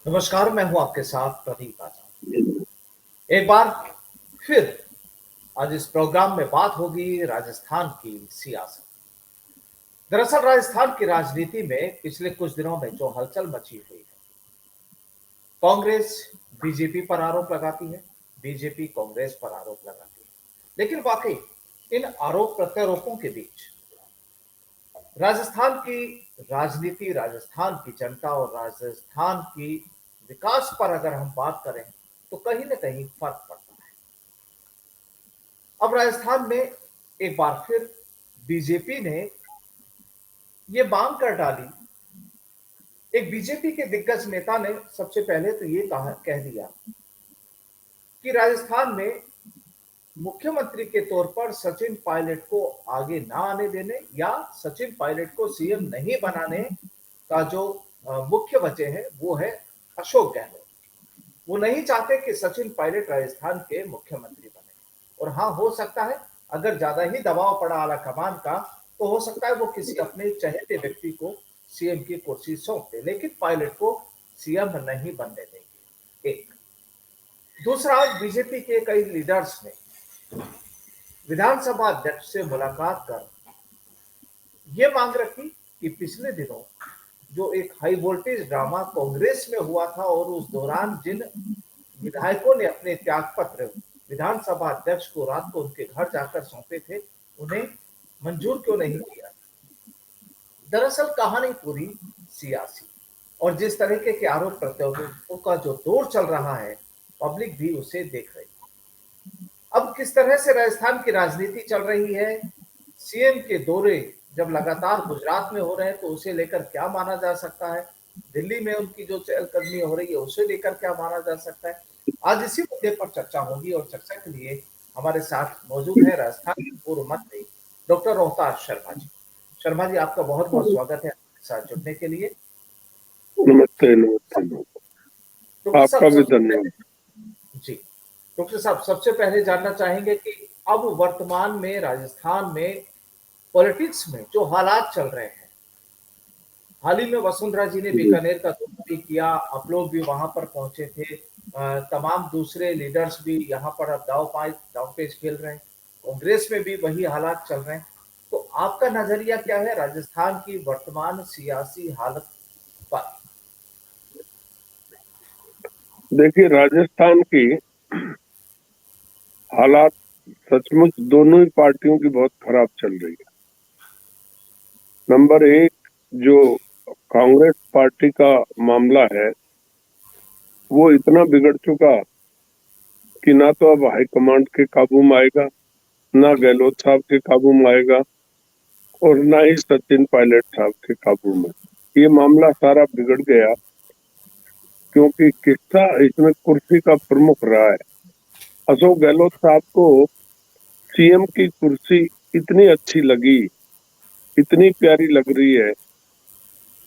नमस्कार, मैं हूं आपके साथ प्रदीप आजाद। एक बार फिर आज इस प्रोग्राम में बात होगी राजस्थान की सियासत। दरअसल राजस्थान की राजनीति में पिछले कुछ दिनों में जो हलचल मची हुई है, कांग्रेस बीजेपी पर आरोप लगाती है, बीजेपी कांग्रेस पर आरोप लगाती है, लेकिन वाकई इन आरोप प्रत्यारोपों के बीच राजस्थान की राजनीति, राजस्थान की जनता और राजस्थान की विकास पर अगर हम बात करें तो कहीं ना कहीं फर्क पड़ता है। अब राजस्थान में एक बार फिर बीजेपी ने ये मांग कर डाली। एक बीजेपी के दिग्गज नेता ने सबसे पहले तो ये कह दिया कि राजस्थान में मुख्यमंत्री के तौर पर सचिन पायलट को आगे ना आने देने या सचिन पायलट को सीएम नहीं बनाने का जो मुख्य वजह है वो है अशोक गहलोत। वो नहीं चाहते कि सचिन पायलट राजस्थान के मुख्यमंत्री बने। और हाँ, हो सकता है अगर ज्यादा ही दबाव पड़ा आला कमान का तो हो सकता है वो किसी अपने चहेते व्यक्ति को सीएम की कुर्सी सौंप दे, लेकिन पायलट को सीएम नहीं बनने देंगे। एक दूसरा, बीजेपी के कई लीडर्स ने विधानसभा अध्यक्ष से मुलाकात कर ये मांग रखी कि पिछले दिनों जो एक हाई वोल्टेज ड्रामा कांग्रेस में हुआ था और उस दौरान जिन विधायकों ने अपने त्याग पत्र विधानसभा अध्यक्ष को रात को उनके घर जाकर सौंपे थे, उन्हें मंजूर क्यों नहीं किया। दरअसल कहानी पूरी सियासी और जिस तरीके के आरोप प्रत्यारोपों का जो दौर चल रहा है, पब्लिक भी उसे देख रही है। अब किस तरह से राजस्थान की राजनीति चल रही है, सीएम के दौरे जब लगातार गुजरात में हो रहे हैं तो उसे लेकर क्या माना जा सकता है, दिल्ली में उनकी जो चहलकदमी हो रही है उसे लेकर क्या माना जा सकता है, आज इसी मुद्दे पर चर्चा होगी। और चर्चा के लिए हमारे साथ मौजूद है राजस्थान के पूर्व मंत्री डॉक्टर रोहतास शर्मा जी। शर्मा जी, आपका बहुत बहुत स्वागत है हमारे साथ जुड़ने के लिए। नमस्ते नमस्ते नमस्ते। डॉक्टर साहब आपका भी सबसे धन्यवाद। पहले जी डॉक्टर साहब सबसे पहले जानना चाहेंगे कि अब वर्तमान में राजस्थान में पॉलिटिक्स में जो हालात चल रहे हैं, हाल ही में वसुंधरा जी ने जी बीकानेर का दौरा भी किया, आप लोग भी वहां पर पहुंचे थे, तमाम दूसरे लीडर्स भी यहाँ पर अब दाव पेच खेल रहे हैं, कांग्रेस में भी वही हालात चल रहे हैं। तो आपका नजरिया क्या है राजस्थान की वर्तमान सियासी हालत पर। देखिए, राजस्थान की हालात सचमुच दोनों ही पार्टियों की बहुत खराब चल रही है। नंबर एक, जो कांग्रेस पार्टी का मामला है वो इतना बिगड़ चुका कि ना तो अब हाईकमांड के काबू में आएगा, ना गहलोत साहब के काबू में आएगा और ना ही सचिन पायलट साहब के काबू में। ये मामला सारा बिगड़ गया क्योंकि किस्सा इसमें कुर्सी का प्रमुख रहा है। अशोक गहलोत साहब को सीएम की कुर्सी इतनी अच्छी लगी, इतनी प्यारी लग रही है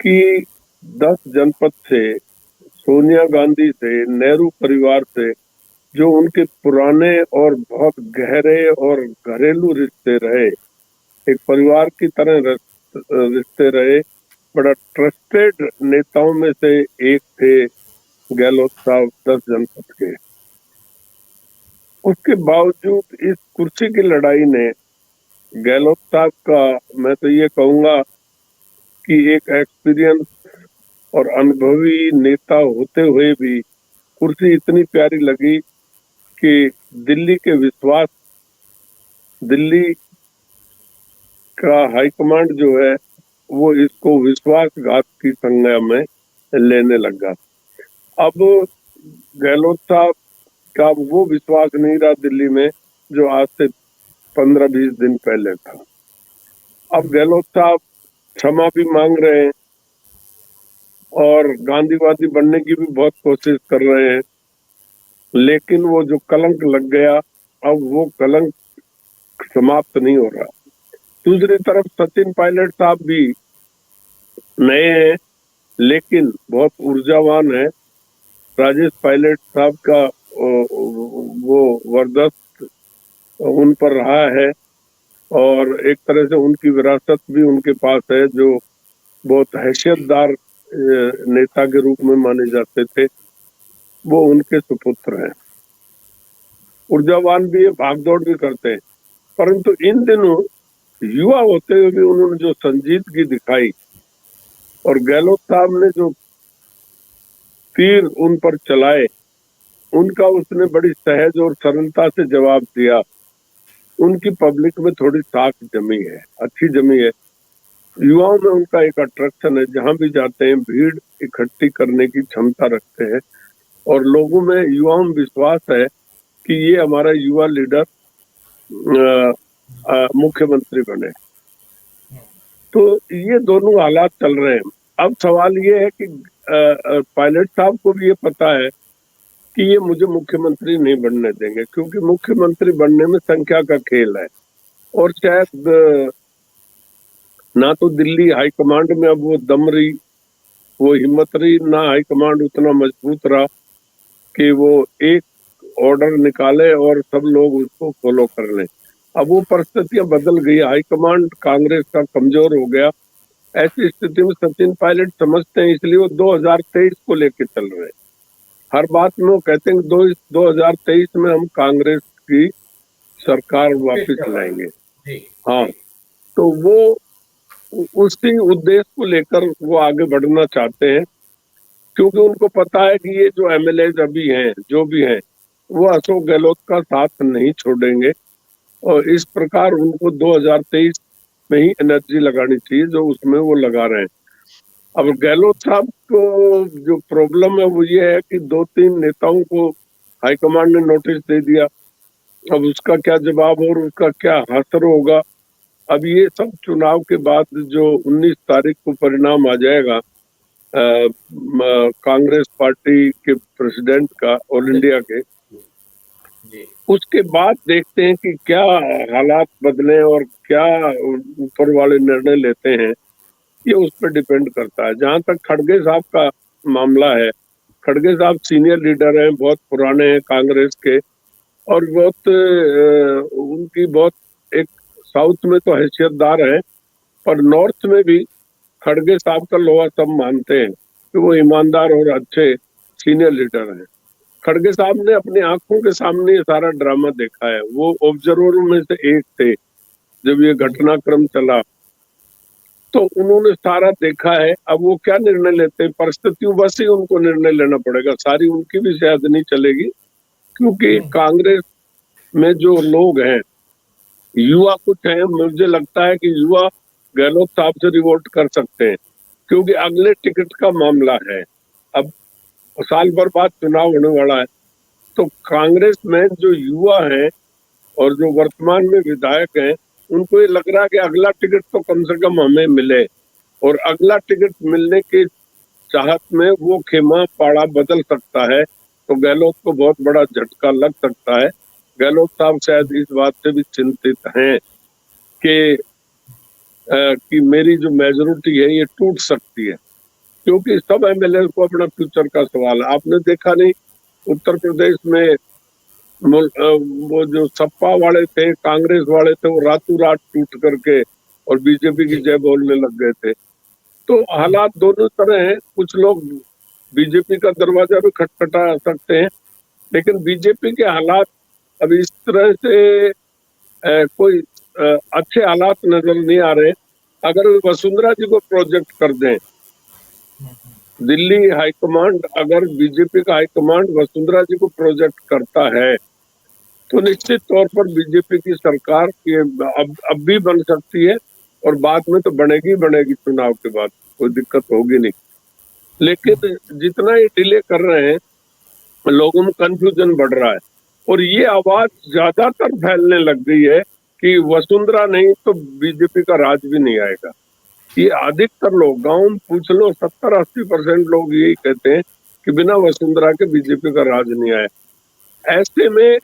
कि 10 जनपद से, सोनिया गांधी से, नेहरू परिवार से जो उनके पुराने और बहुत गहरे और घरेलू रिश्ते रहे, एक परिवार की तरह रिश्ते रहे, बड़ा ट्रस्टेड नेताओं में से एक थे गहलोत साहब 10 जनपद के। उसके बावजूद इस कुर्सी की लड़ाई ने गहलोत साहब का, मैं तो ये कहूंगा कि एक एक्सपीरियंस और अनुभवी नेता होते हुए भी कुर्सी इतनी प्यारी लगी कि दिल्ली का हाईकमांड जो है वो इसको विश्वासघात की संज्ञा में लेने लगा। अब गहलोत साहब का वो विश्वास नहीं रहा दिल्ली में जो आज से 15-20 दिन पहले था। अब गहलोत साहब क्षमा भी मांग रहे हैं और गांधीवादी बनने की भी बहुत कोशिश कर रहे हैं, लेकिन वो जो कलंक लग गया अब वो कलंक समाप्त नहीं हो रहा। दूसरी तरफ सचिन पायलट साहब भी नए हैं लेकिन बहुत ऊर्जावान है। राजेश पायलट साहब का वो वर्चस्व उन पर रहा है और एक तरह से उनकी विरासत भी उनके पास है जो बहुत हैसियतदार नेता के रूप में माने जाते थे, वो उनके सुपुत्र हैं। ऊर्जावान भी है, भागदौड़ भी करते हैं, परंतु इन दिनों युवा होते हुए भी उन्होंने जो संजीदगी दिखाई और गहलोत साहब ने जो तीर उन पर चलाए, उनका उसने बड़ी सहज और सरलता से जवाब दिया। उनकी पब्लिक में थोड़ी साख जमी है, अच्छी जमी है। युवाओं में उनका एक अट्रैक्शन है, जहां भी जाते हैं भीड़ इकट्ठी करने की क्षमता रखते हैं और लोगों में, युवाओं में विश्वास है कि ये हमारा युवा लीडर मुख्यमंत्री बने। तो ये दोनों हालात चल रहे हैं। अब सवाल ये है कि पायलट साहब को भी ये पता है कि ये मुझे मुख्यमंत्री नहीं बनने देंगे, क्योंकि मुख्यमंत्री बनने में संख्या का खेल है और शायद ना तो दिल्ली हाईकमांड में अब वो दम रही, वो हिम्मत रही, ना हाईकमांड उतना मजबूत रहा कि वो एक ऑर्डर निकाले और सब लोग उसको फॉलो कर लें। अब वो परिस्थितियां बदल गई, हाईकमांड कांग्रेस का कमजोर हो गया। ऐसी स्थिति में सचिन पायलट समझते हैं, इसलिए वो 2023 को लेके चल रहे हैं। हर बात में वो कहते हैं 2023 में हम कांग्रेस की सरकार वापस लाएंगे। हाँ, तो वो उसी उद्देश्य को लेकर वो आगे बढ़ना चाहते हैं, क्योंकि उनको पता है कि ये जो एमएलए अभी हैं, जो भी हैं, वो अशोक गहलोत का साथ नहीं छोड़ेंगे और इस प्रकार उनको 2023 में ही एनर्जी लगानी चाहिए, जो उसमें वो लगा रहे हैं। अब गहलोत साहब को जो प्रॉब्लम है वो ये है कि 2-3 नेताओं को हाईकमांड ने नोटिस दे दिया। अब उसका क्या जवाब और उसका क्या असर होगा, अब ये सब चुनाव के बाद जो 19 तारीख को परिणाम आ जाएगा कांग्रेस पार्टी के प्रेसिडेंट का, ऑल इंडिया के, उसके बाद देखते हैं कि क्या हालात बदले और क्या ऊपर वाले निर्णय लेते हैं, ये उस पर डिपेंड करता है। जहां तक खड़गे साहब का मामला है, खड़गे साहब सीनियर लीडर हैं, बहुत पुराने हैं कांग्रेस के और बहुत उनकी बहुत एक साउथ में तो हैसियतदार है, पर नॉर्थ में भी खड़गे साहब का लोहा सब मानते हैं कि वो ईमानदार और अच्छे सीनियर लीडर हैं। खड़गे साहब ने अपनी आंखों के सामने ये सारा ड्रामा देखा है, वो ऑब्जर्वर में से एक थे जब ये घटनाक्रम चला, तो उन्होंने सारा देखा है। अब वो क्या निर्णय लेते हैं, परिस्थितियों बस ही उनको निर्णय लेना पड़ेगा, सारी उनकी भी शायद नहीं चलेगी, क्योंकि कांग्रेस में जो लोग हैं, युवा कुछ है, मुझे लगता है कि युवा गहलोत साहब से रिवोल्ट कर सकते हैं, क्योंकि अगले टिकट का मामला है। अब साल भर बाद चुनाव होने वाला है, तो कांग्रेस में जो युवा हैं और जो वर्तमान में विधायक हैं, उनको ये लग रहा है कि अगला टिकट तो कम से कम हमें मिले, और अगला टिकट मिलने की चाहत में वो खेमा पाड़ा बदल सकता है, तो गहलोत को बहुत बड़ा झटका लग सकता है। गहलोत साहब शायद इस बात से भी चिंतित हैं कि मेरी जो मेजोरिटी है ये टूट सकती है, क्योंकि सब एमएलए को अपना फ्यूचर का सवाल है। आपने देखा नहीं, उत्तर प्रदेश में वो जो सपा वाले थे, कांग्रेस वाले थे, वो रातों रात टूट करके और बीजेपी की जय बोलने लग गए थे। तो हालात दोनों तरह हैं, कुछ लोग बीजेपी का दरवाजा भी खटखटा सकते हैं, लेकिन बीजेपी के हालात अब इस तरह से कोई अच्छे हालात नजर नहीं आ रहे। अगर वसुंधरा जी को प्रोजेक्ट कर दें, दिल्ली हाईकमांड, अगर बीजेपी का हाईकमांड वसुंधरा जी को प्रोजेक्ट करता है, तो निश्चित तौर पर बीजेपी की सरकार ये अब भी बन सकती है और बाद में तो बनेगी चुनाव के बाद, कोई दिक्कत होगी नहीं। लेकिन जितना ये डिले कर रहे हैं, लोगों में कंफ्यूजन बढ़ रहा है और ये आवाज ज्यादातर फैलने लग गई है कि वसुंधरा नहीं तो बीजेपी का राज भी नहीं आएगा। ये अधिकतर लोग, गांव में पूछ लो, 70-80% लोग यही कहते हैं कि बिना वसुंधरा के बीजेपी का राज नहीं आया। ऐसे में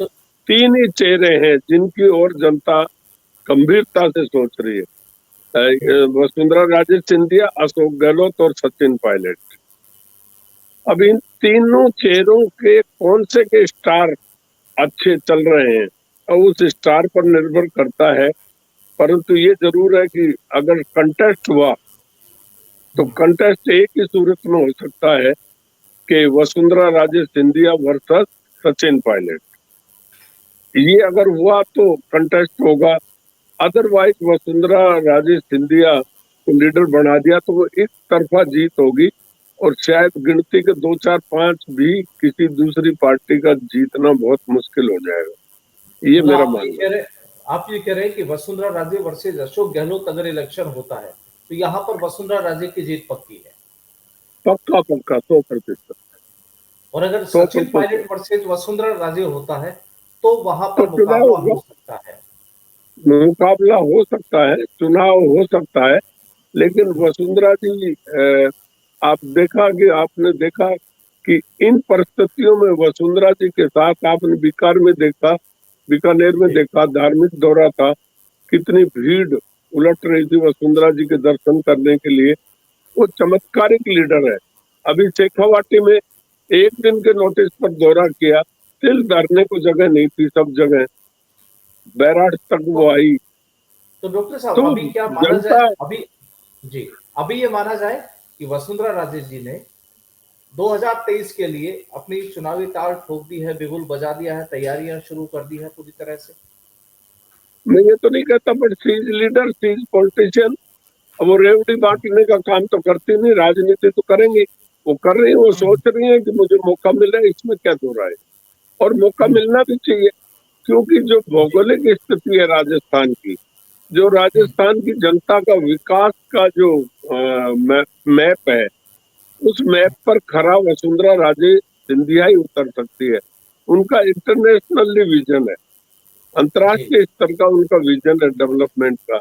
3 ही चेहरे हैं जिनकी ओर जनता गंभीरता से सोच रही है, वसुंधरा राजे सिंधिया, अशोक गहलोत और सचिन पायलट। अब इन तीनों चेहरों के कौन से के स्टार अच्छे चल रहे हैं और उस स्टार पर निर्भर करता है। परंतु ये जरूर है कि अगर कंटेस्ट हुआ तो कंटेस्ट एक ही सूरत में हो सकता है कि वसुंधरा राजे सिंधिया वर्सेस सचिन पायलट। ये अगर हुआ तो कंटेस्ट होगा, अदरवाइज वसुंधरा राजे सिंधिया को लीडर बना दिया तो वो एक तरफा जीत होगी और शायद गिनती के 2, 4, 5 भी किसी दूसरी पार्टी का जीतना बहुत मुश्किल हो जाएगा। ये मतलब मेरा मानना है। आप ये कह रहे हैं कि वसुंधरा राजे वर्सेज अशोक गहलोत अगर इलेक्शन होता है तो यहाँ पर वसुंधरा राजे की जीत पक्की है, पक्का पक्का 100%। और अगर सौ सचिन प्रतिशत पायलट वर्सेज वसुंधरा राजे होता है तो वहां तो पर चुनाव मुकाबला होगा, हो सकता है। मुकाबला हो सकता है, चुनाव हो सकता है। लेकिन वसुंधरा जी आपने देखा कि इन परिस्थितियों में वसुंधरा जी के साथ आपने बीकानेर में जी देखा, धार्मिक दौरा था, कितनी भीड़ उलट रही थी वसुंधरा जी के दर्शन करने के लिए। वो चमत्कारिक लीडर है। अभी शेखावाटी में एक दिन के नोटिस पर दौरा किया, तिल धरने को जगह नहीं थी, सब जगह बैराज तक तो, वो आई। डॉक्टर साहब तो अभी क्या माना जाए, जनता अभी जी अभी ये माना जाए कि वसुंधरा राजे जी ने 2023 के लिए अपनी चुनावी ताल ठोक दी है, बिगुल बजा दिया है, तैयारियां शुरू कर दी है पूरी तरह से। मैं ये तो नहीं कहता, but she is leader, she is politician. अब वो रेवड़ी बांटने का काम तो करती नहीं, राजनीति तो करेंगे। वो कर रही है, वो सोच रही है कि मुझे मौका मिले, इसमें क्या हो रहा है। और मौका हम्म, मिलना भी चाहिए, क्योंकि जो जी भौगोलिक स्थिति है राजस्थान की, जो हम्म, राजस्थान की जनता का विकास का जो मैप है, उस मैप पर खरा वसुंधरा राजे सिंधिया ही उतर सकती है। उनका इंटरनेशनल विजन है, जी अंतर्राष्ट्रीय स्तर का उनका विजन है डेवलपमेंट का।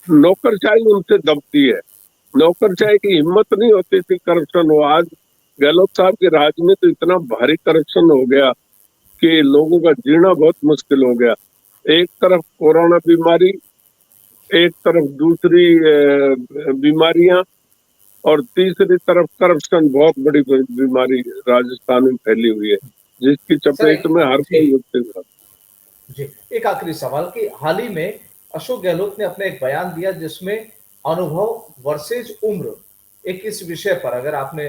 नौकरशाही उनसे दबती है, नौकरशाही की हिम्मत नहीं होती थी करप्शन हो। आज गहलोत साहब के राज में तो इतना भारी करप्शन हो गया कि लोगों का जीना बहुत मुश्किल हो गया। एक तरफ कोरोना बीमारी, एक तरफ दूसरी बीमारियां, और तीसरी तरफ करप्शन, बहुत बड़ी बीमारी राजस्थान में फैली हुई है, जिसकी सर चपेट में हर जी कोई व्यक्ति था। जी एक आखिरी सवाल कि हाल ही में अशोक गहलोत ने अपने एक बयान दिया जिसमें अनुभव वर्सेज उम्र, एक इस विषय पर अगर आपने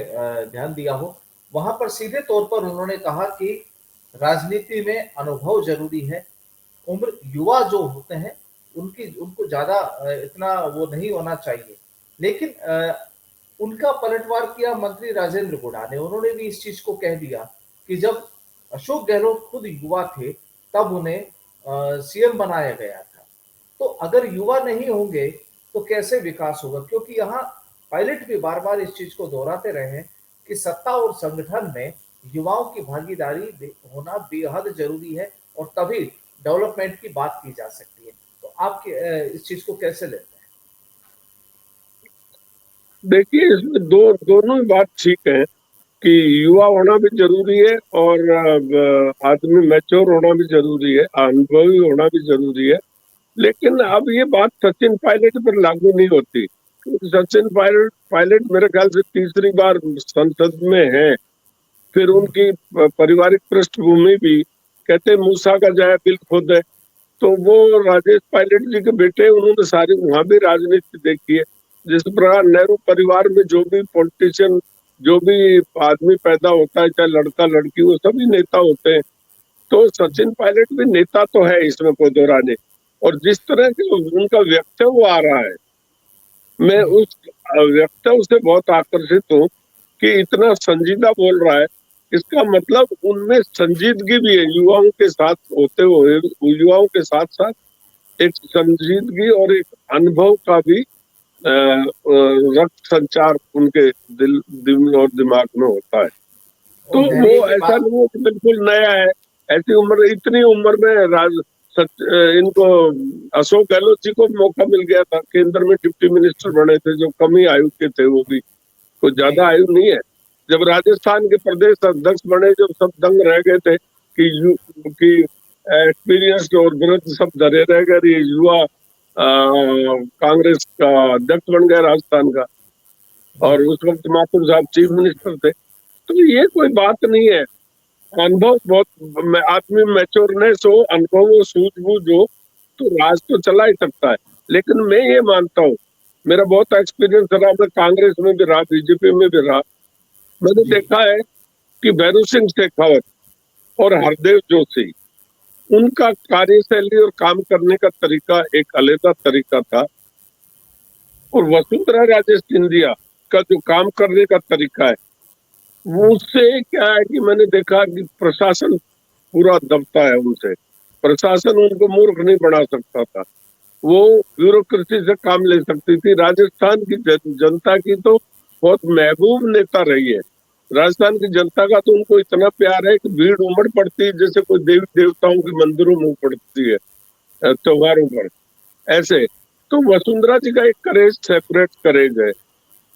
ध्यान दिया हो, वहां पर सीधे तौर पर उन्होंने कहा कि राजनीति में अनुभव जरूरी है, उम्र युवा जो होते हैं उनको ज्यादा इतना वो नहीं होना चाहिए। लेकिन उनका पलटवार किया मंत्री राजेंद्र गुढ़ा ने, उन्होंने भी इस चीज को कह दिया कि जब अशोक गहलोत खुद युवा थे तब उन्हें सीएम बनाया गया था, तो अगर युवा नहीं होंगे तो कैसे विकास होगा, क्योंकि यहाँ पायलट भी बार बार इस चीज को दोहराते रहे हैं कि सत्ता और संगठन में युवाओं की भागीदारी होना बेहद जरूरी है और तभी डेवलपमेंट की बात की जा सकती है। तो आप इस चीज को कैसे लेते हैं? देखिए, इसमें दोनों ही बात ठीक है कि युवा होना भी जरूरी है और आदमी मैच्योर होना भी जरूरी है, अनुभवी होना भी जरूरी है। लेकिन अब ये बात सचिन पायलट पर लागू नहीं होती, क्योंकि सचिन पायलट पायलट मेरे ख्याल से तीसरी बार संसद में है। फिर हम्म, उनकी पारिवारिक पृष्ठभूमि भी, कहते मूसा का जाया बिल खुद है। तो वो राजेश पायलट जी के बेटे, उन्होंने सारी वहां भी राजनीति देखी है। जिस प्रकार नेहरू परिवार में जो भी पॉलिटिशियन, जो भी आदमी पैदा होता है, चाहे लड़का लड़की, वो सभी नेता होते हैं। तो सचिन पायलट भी नेता तो है, इसमें कोई दो राय नहीं। और जिस तरह से उनका व्यक्तित्व आ रहा है, मैं हम्म, उस व्यक्तित्व से बहुत आकर्षित हूँ कि इतना संजीदा बोल रहा है। इसका मतलब उनमें संजीदगी भी है, युवाओं के साथ होते हुए, युवाओं के साथ साथ एक संजीदगी और एक अनुभव का भी रक्त संचार उनके दिल और दिमाग में होता है। तो और वो धैर्य की ऐसा बात। नहीं है कि बिल्कुल नया है। ऐसी उम्र, इतनी उम्र में इनको अशोक गहलोत जी को मौका मिल गया था, केंद्र में डिप्टी मिनिस्टर बने थे, जो कम ही आयु के थे, वो भी कोई जी ज्यादा आयु नहीं है। जब राजस्थान के प्रदेश अध्यक्ष बने, जब सब दंग रह गए थे कि एक्सपीरियंस और वृद्ध सब डरे रह गए, ये युवा कांग्रेस का अध्यक्ष बन गया राजस्थान का। जी और उस वक्त माथुर साहब चीफ मिनिस्टर थे। तो ये कोई बात नहीं है। अनुभव बहुत, आदमी मैच्योरनेस हो, अनुभव हो, सूझबूझ हो, तो राज तो चला ही सकता है। लेकिन मैं ये मानता हूँ मेरा बहुत एक्सपीरियंस रहा, मैं कांग्रेस में भी रहा, बीजेपी में भी रहा। मैंने जी देखा है कि भैरू सिंह शेखावत और हरदेव जोशी, उनका कार्यशैली और काम करने का तरीका एक अलग तरीका था, और वसुंधरा राजे सिंधिया का जो काम करने का तरीका है, वो उससे क्या है कि मैंने देखा कि प्रशासन पूरा दबता है उनसे। प्रशासन उनको मूर्ख नहीं बना सकता था, वो ब्यूरोक्रेसी से काम ले सकती थी। राजस्थान की जनता की तो बहुत महबूब नेता रही है। राजस्थान की जनता का तो उनको इतना प्यार है कि भीड़ उमड़ पड़ती है, जैसे कोई देवी देवताओं के मंदिरों में पड़ती है त्योहारों पर। ऐसे तो वसुंधरा जी का एक करेज, सेपरेट करेज है।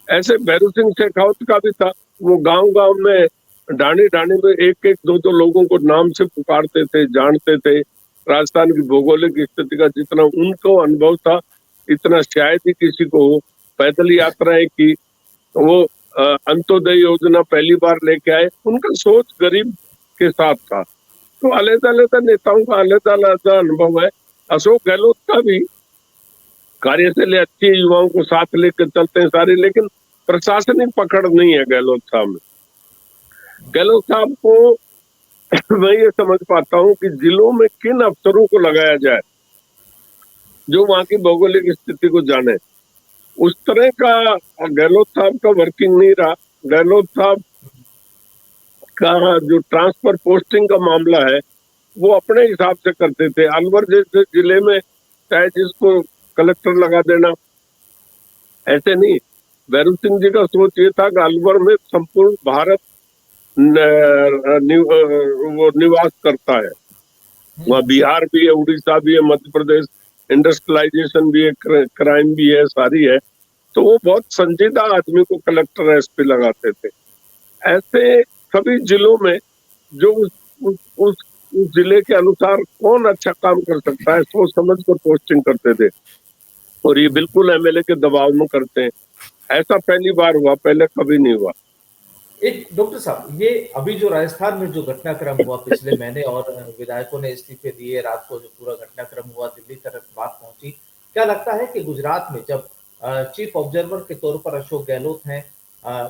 ऐसे भैरू सिंह शेखावत का भी था, वो गांव गांव में ढाणी ढाणी में एक एक दो दो लोगों को नाम से पुकारते थे, जानते थे। राजस्थान की भौगोलिक स्थिति का जितना उनको अनुभव था, इतना शायद ही किसी को हो। पैदल यात्राएं की, वो अंत्योदय योजना पहली बार लेके आए। उनका सोच गरीब के साथ था। तो अलग अलग नेताओं का अलग अलग अनुभव है। अशोक गहलोत का भी कार्यशैली अच्छी है, युवाओं को साथ लेकर चलते हैं सारे, लेकिन प्रशासनिक पकड़ नहीं है गहलोत साहब में। गहलोत साहब को मैं ये समझ पाता हूँ कि जिलों में किन अफसरों को लगाया जाए जो वहां की भौगोलिक स्थिति को जाने, उस तरह का गहलोत साहब का वर्किंग नहीं रहा। गहलोत साहब का जो ट्रांसफर पोस्टिंग का मामला है, वो अपने हिसाब से करते थे। अलवर जैसे जिले में चाहे जिसको कलेक्टर लगा देना, ऐसे नहीं। भैरू सिंह जी का सोच ये था कि अलवर में संपूर्ण भारत वो निवास करता है। वहाँ बिहार भी है, उड़ीसा भी है, मध्य प्रदेश, इंडस्ट्रियलाइजेशन भी है, क्राइम भी है, सारी है। तो वो बहुत संजीदा आदमी को कलेक्टर एसपी लगाते थे। ऐसे सभी जिलों में जो उस जिले के अनुसार कौन अच्छा काम कर सकता है, सोच समझ कर पोस्टिंग करते थे। और ये बिल्कुल एमएलए के दबाव में करते हैं। ऐसा पहली बार हुआ, पहले कभी नहीं हुआ। एक डॉक्टर साहब, ये अभी जो राजस्थान में जो घटनाक्रम हुआ पिछले महीने, और विधायकों ने इस्तीफे दिए, रात को जो पूरा घटनाक्रम हुआ, दिल्ली तक बात पहुंची, क्या लगता है कि गुजरात में जब चीफ ऑब्जर्वर के तौर पर अशोक गहलोत हैं,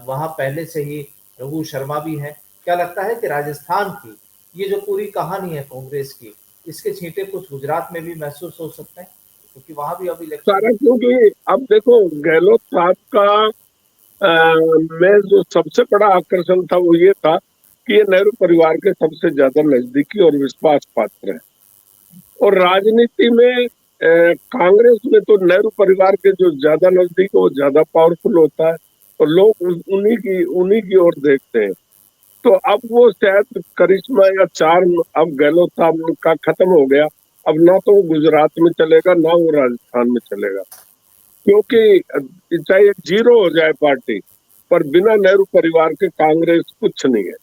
वहां पहले से ही रघु शर्मा भी हैं, क्या लगता है कि राजस्थान की ये जो पूरी कहानी है कांग्रेस की, इसके छींटे कुछ गुजरात में भी महसूस हो सकते हैं, क्योंकि वहां भी अब इलेक्शन सारा, क्योंकि अब देखो गहलोत साहब का में जो सबसे बड़ा आकर्षण था वो ये था कि ये नेहरू परिवार के सबसे ज्यादा नजदीकी और विश्वास पात्र है। और राजनीति में कांग्रेस में तो नेहरू परिवार के जो ज्यादा नजदीक वो ज्यादा पावरफुल होता है, और लोग उन्हीं की ओर देखते हैं। तो अब वो शायद करिश्मा या चार्म अब गहलोत साहब का खत्म हो गया। अब ना तो वो गुजरात में चलेगा, ना वो राजस्थान में चलेगा, क्योंकि चाहे जीरो हो जाए पार्टी, पर बिना नेहरू परिवार के कांग्रेस कुछ नहीं है।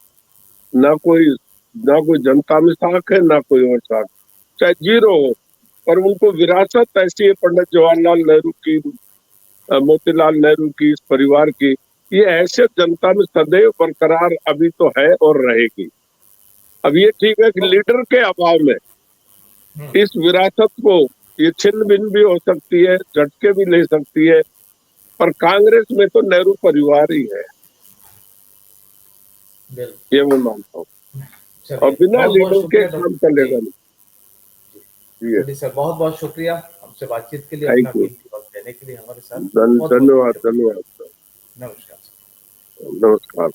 ना कोई जनता में साख है, ना कोई और साख, चाहे जीरो हो। पर उनको विरासत ऐसी है पंडित जवाहरलाल नेहरू की, मोतीलाल नेहरू की, इस परिवार की, ये हैसियत जनता में सदैव बरकरार अभी तो है और रहेगी। अब ये ठीक है कि लीडर के अभाव में इस विरासत को ये छिन्न भिन्न भी हो सकती है, झटके भी ले सकती है, पर कांग्रेस में तो नेहरू परिवार ही है, ये मैं मानता हूँ। और बिना लीडर के काम चलेगा नहीं। जी सर, बहुत बहुत शुक्रिया हमसे बातचीत के लिए, अपना कीमती वक्त देने के लिए हमारे साथ। धन्यवाद। नमस्कार। नमस्कार।